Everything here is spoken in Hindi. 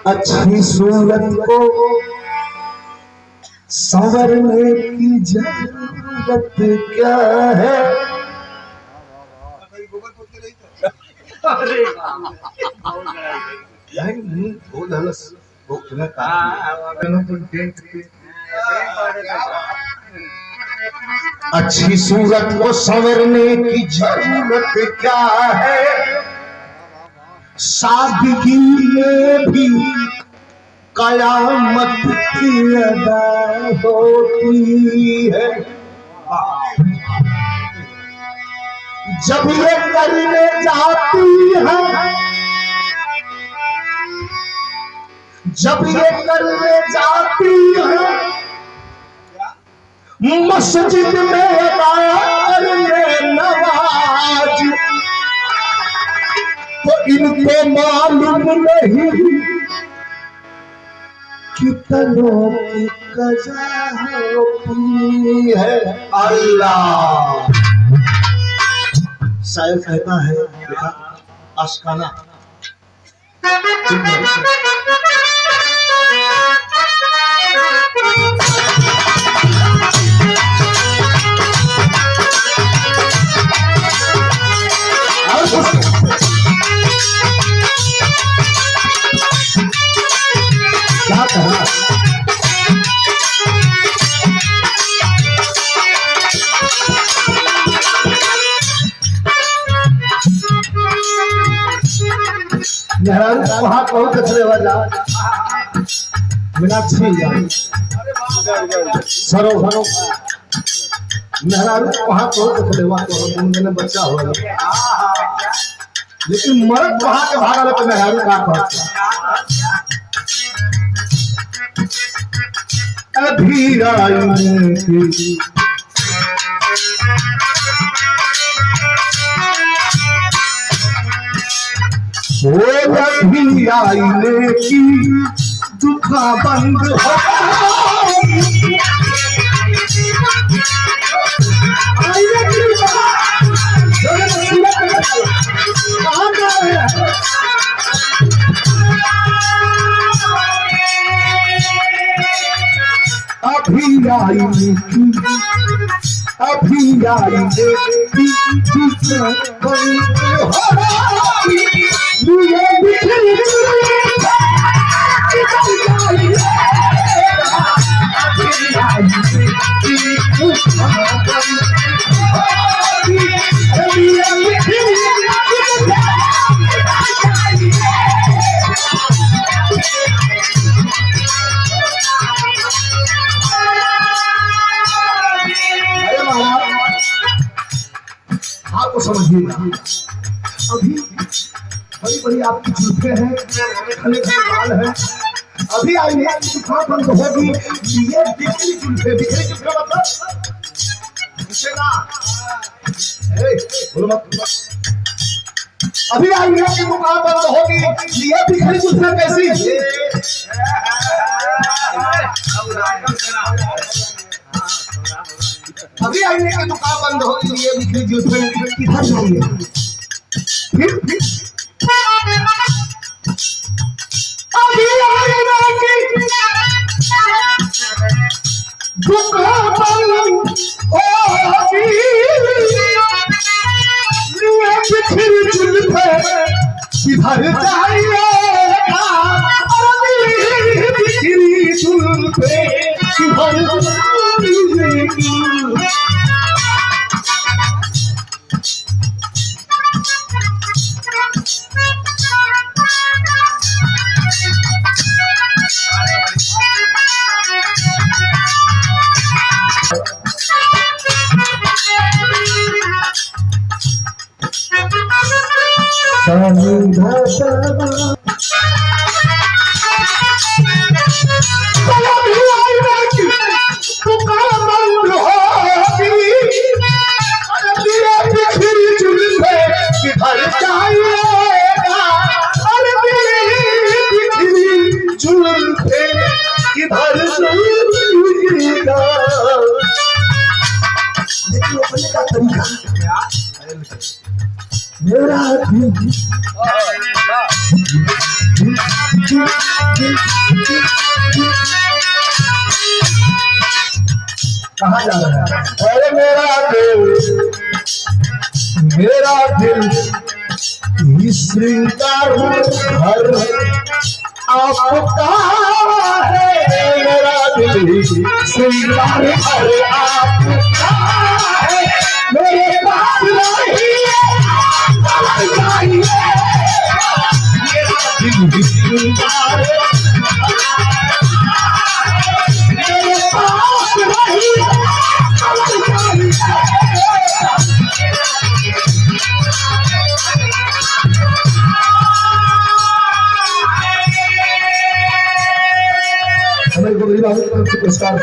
अच्छी सूरत को संवरने की जरूरत क्या है। अच्छी सूरत को संवरने की जरूरत क्या है। सादगी में भी कयामत की अदा होती है। जब ये करने जाती है, जब ये करने जाती है मस्जिद में नवाज, तो इनको मालूम नहीं कितनों की कज़ा होती है। अल्लाह शायर कहता है, देखा आशिकाना क्या कहा। वहां बहुत अच्छे वाला मीनाक्षी सरो सरो मेहरारू वहां बहुत अच्छे मैंने बच्चा हो, लेकिन मर्द वहां के भागा तो मेहरारू का कहता अभी आई अभी आईने की दुखा बंद हो। अभी आईने की अभी आईने की दुखा बंद हो। आपको समझिएगा, अभी बड़ी बड़ी आपकी जुल्फे हैं, खले खले बाल हैं, अभी आईने की दुकान बंद होगी। ये बिखरी जुल्फे, बिखरी जुल्फे मतलब ना बोलो मत। अभी आईने की दुकान बंद होगी, ये बिखरी जुल्फे कैसी। अभी आईने की दुकान बंद होगी, ये बिखरी जुल्फे किधर जाएंगे। फिर अभी आईने की दुकान बंद होगी, ये बिखरी जुल्फे किधर जाएगा। बिखरी जुल्फे किधर जाएगी। मेरा दिल कहाँ जा रहा है? अरे मेरा दिल श्रृंगार घर आपका है। मेरा दिल श्रृंगार घर आपका है। मेरे पास नहीं है, मेरा दिल श्रृंगार मेरे पास नहीं हमें को मेरी बात करने से पुरस्कार